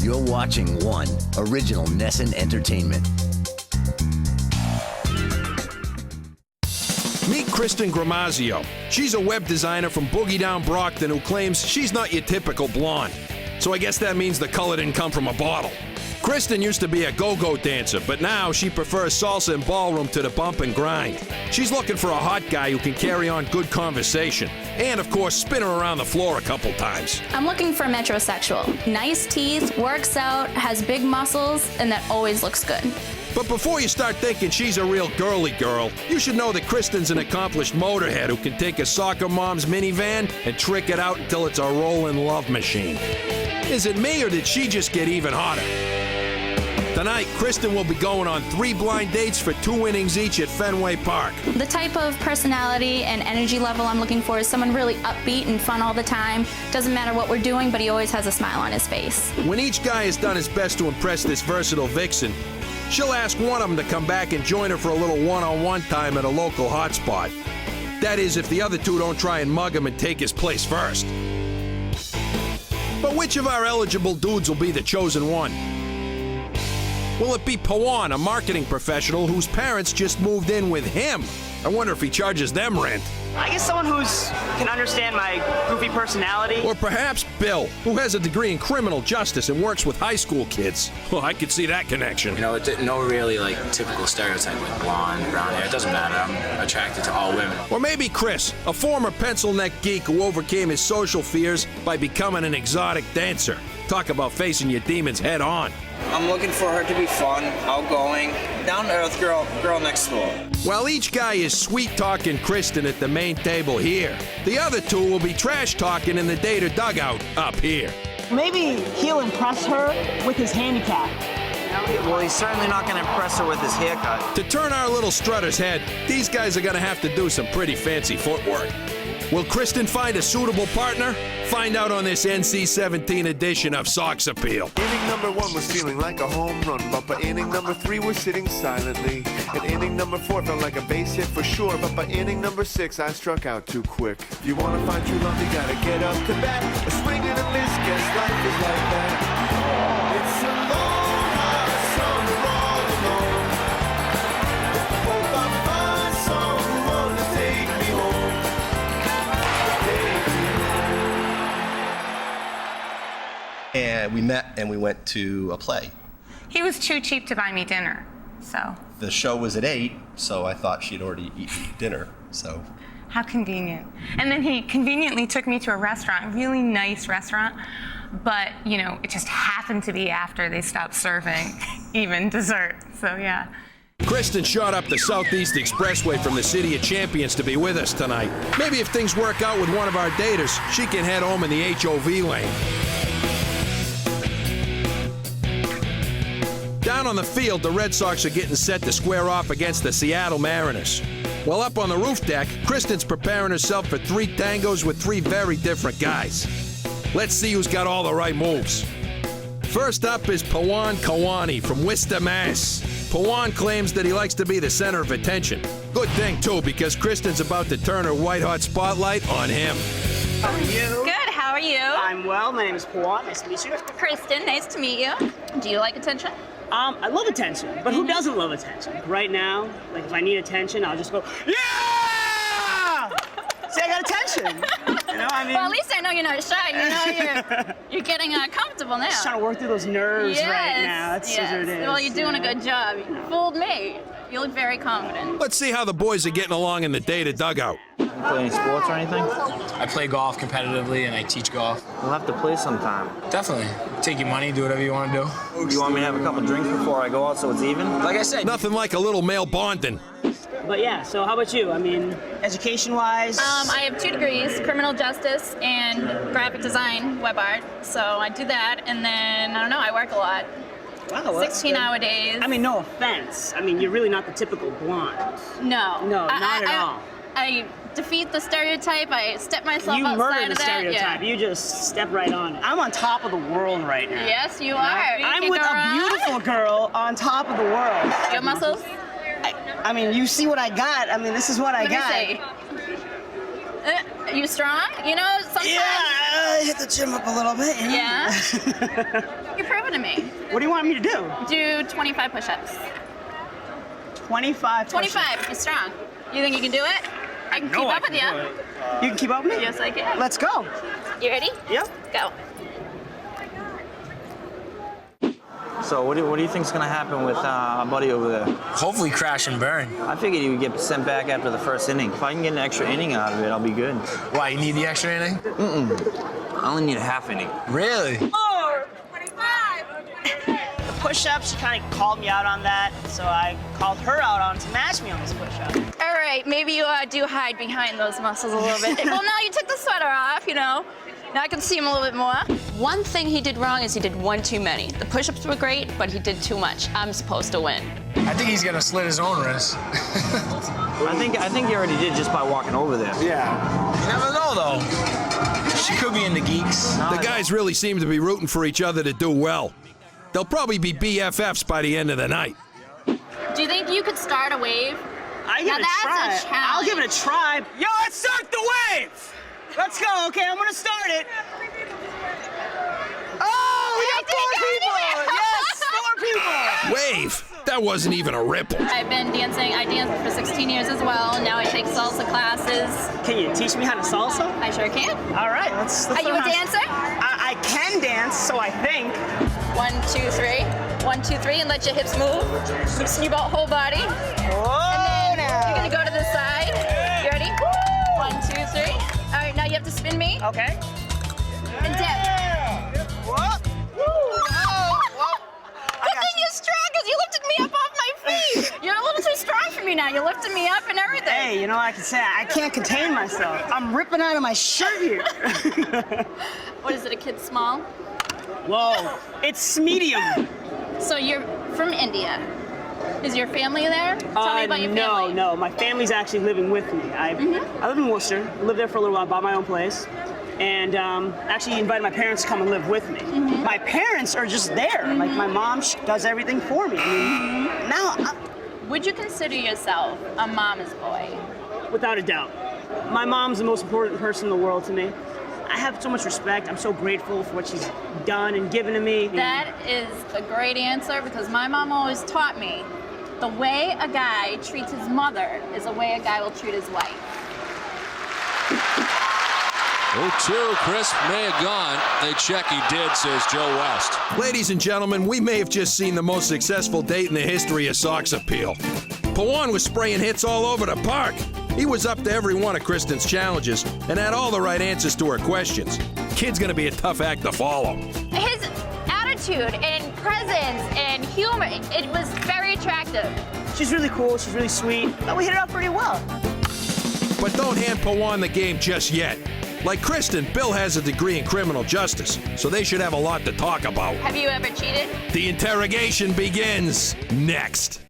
You're watching One Original Nesson Entertainment. Meet Kristen Gramazio. She's a web designer from Boogie Down Brockton who claims she's not your typical blonde. So I guess that means the color didn't come from a bottle. Kristen used to be a go-go dancer, but now she prefers salsa and ballroom to the bump and grind. She's looking for a hot guy who can carry on good conversation and, of course, spin her around the floor a couple times. I'm looking for a metrosexual. Nice teeth, works out, has big muscles, and that always looks good. But before you start thinking she's a real girly girl, you should know that Kristen's an accomplished motorhead who can take a soccer mom's minivan and trick it out until it's a rolling love machine. Is it me, or did she just get even hotter? Tonight, Kristen will be going on 3 blind dates for 2 innings each at Fenway Park. The type of personality and energy level I'm looking for is someone really upbeat and fun all the time. Doesn't matter what we're doing, but he always has a smile on his face. When each guy has done his best to impress this versatile vixen, she'll ask one of them to come back and join her for a little one-on-one time at a local hotspot. That is, if the other 2 don't try and mug him and take his place first. But which of our eligible dudes will be the chosen one? Will it be Pawan, a marketing professional whose parents just moved in with him? I wonder if he charges them rent. I guess someone who's can understand my goofy personality. Or perhaps Bill, who has a degree in criminal justice and works with high school kids. Well, I could see that connection. You know, no really like typical stereotype like blonde, brown hair. It doesn't matter. I'm attracted to all women. Or maybe Chris, a former pencil neck geek who overcame his social fears by becoming an exotic dancer. Talk about facing your demons head on. I'm looking for her to be fun, outgoing, down-to-earth girl next door. While each guy is sweet-talking Kristen at the main table here, the other 2 will be trash-talking in the data dugout up here. Maybe he'll impress her with his handicap. Well, he's certainly not going to impress her with his haircut. To turn our little strutter's head, these guys are going to have to do some pretty fancy footwork. Will Kristen find a suitable partner? Find out on this NC-17 edition of Sox Appeal. Inning number 1 was feeling like a home run, but by inning number 3 we're sitting silently. And inning number 4 felt like a base hit for sure, but by inning number 6 I struck out too quick. If you want to find true love, you gotta get up to bat. A swing and a miss, guess life is like that. It's a long, hard summer all alone. Hope I find someone to take me home. And we met and we went to a play. He was too cheap to buy me dinner, so. The show was at 8, so I thought she'd already eaten dinner, so. How convenient. And then he conveniently took me to a restaurant, a really nice restaurant, but, you know, it just happened to be after they stopped serving even dessert, so yeah. Kristen shot up the Southeast Expressway from the City of Champions to be with us tonight. Maybe if things work out with one of our daters, she can head home in the HOV lane. Down on the field, the Red Sox are getting set to square off against the Seattle Mariners. Well, up on the roof deck, Kristen's preparing herself for 3 tangos with 3 very different guys. Let's see who's got all the right moves. First up is Pawan Khawani from Worcester, Mass. Pawan claims that he likes to be the center of attention. Good thing, too, because Kristen's about to turn her white-hot spotlight on him. How are you? Good, how are you? I'm well. My name is Pawan. Nice to meet you. Kristen, nice to meet you. Do you like attention? I love attention, but who doesn't love attention? Right now, like if I need attention, I'll just go, yeah! See, I got attention. You know, I mean. Well, at least I know you're not shy. You know, you're getting comfortable now. Just trying to work through those nerves right now. That's just what it is. Well, you're doing a good job. You fooled me. You look very confident. Let's see how the boys are getting along in the data dugout. You play any sports or anything? I play golf competitively and I teach golf. We'll have to play sometime. Definitely. Take your money, do whatever you want to do. You want me to have a couple drinks before I go out so it's even? Like I said, Nothing like a little male bonding. But yeah, so how about you? I mean, education-wise? I have 2 degrees, criminal justice and graphic design, web art. So I do that, and then, I don't know, I work a lot. Wow, 16-hour days. I mean, no offense. I mean, you're really not the typical blonde. No. No, not at all. I defeat the stereotype. I step myself You outside murder the of that. stereotype. Yeah. You just step right on it. I'm on top of the world right now. Yes, you are. I'm with a beautiful girl on top of the world. Your muscles? I mean, you see what I got. I mean, this is what I got. Let me see. You strong? You know, sometimes. Yeah, hit the gym up a little bit. You know? Yeah? You're proving to me. What do you want me to do? Do 25 push-ups. 25 push-ups. 25, you're strong. You think you can do it? I can keep up with you. You can keep up with me? Yes, I can. Let's go. You ready? Yep. Go. So what do you think's gonna happen with our buddy over there? Hopefully crash and burn. I figured he would get sent back after the first inning. If I can get an extra inning out of it, I'll be good. Why, you need the extra inning? I only need a half inning. Really? 25. The push-ups, she kind of called me out on that, so I called her out on to match me on this push-up. All right, maybe you do hide behind those muscles a little bit. Well, now you took the sweater off, you know. Now I can see him a little bit more. One thing he did wrong is he did one too many. The push-ups were great, but he did too much. I'm supposed to win. I think he's gonna slit his own wrist. I think he already did just by walking over there. Yeah. You never know, though. She could be into geeks. The guys really seem to be rooting for each other to do well. They'll probably be BFFs by the end of the night. Do you think you could start a wave? I give Now it a try. that's a challenge. I'll give it a try. Yo, let's start the wave! Let's go, okay? I'm gonna start it. Oh, we got 4 people! Yes, 4 people! Wave! That wasn't even a ripple. I've been dancing. I danced for 16 years as well. Now I take salsa classes. Can you teach me how to salsa? I sure can. All right, let's Are you learn a how- dancer? I can dance, so I think. 1, 2, 3. 1, 2, 3, and let your hips move. Loosen your whole body. Whoa, And then you're gonna go to the side. You ready? 1, 2, 3. All right, now you have to spin me. Okay. And dip. Whoa. Whoa. Good thing you're strong, because you lifted me up off my feet. You're a little too strong for me now. You're lifting me up and everything. Hey, you know what I can say? I can't contain myself. I'm ripping out of my shirt here. What is it, a kid small? Whoa, it's medium. So you're from India. Is your family there? Tell me about your family. No, my family's actually living with me. I live in Worcester, lived there for a little while, bought my own place, and actually invited my parents to come and live with me. My parents are just there. Like, my mom does everything for me. I mean, Would you consider yourself a mama's boy? Without a doubt. My mom's the most important person in the world to me. I have so much respect. I'm so grateful for what she's done and given to me. That is a great answer, because my mom always taught me the way a guy treats his mother is the way a guy will treat his wife. 0-2, Chris may have gone. They check, he did, says Joe West. Ladies and gentlemen, we may have just seen the most successful date in the history of Sox Appeal. Pawan was spraying hits all over the park. He was up to every one of Kristen's challenges and had all the right answers to her questions. Kid's gonna be a tough act to follow. His attitude and presence and humor, it was very attractive. She's really cool, she's really sweet. We hit it off pretty well. But don't hand Pawan the game just yet. Like Kristen, Bill has a degree in criminal justice, so they should have a lot to talk about. Have you ever cheated? The interrogation begins next.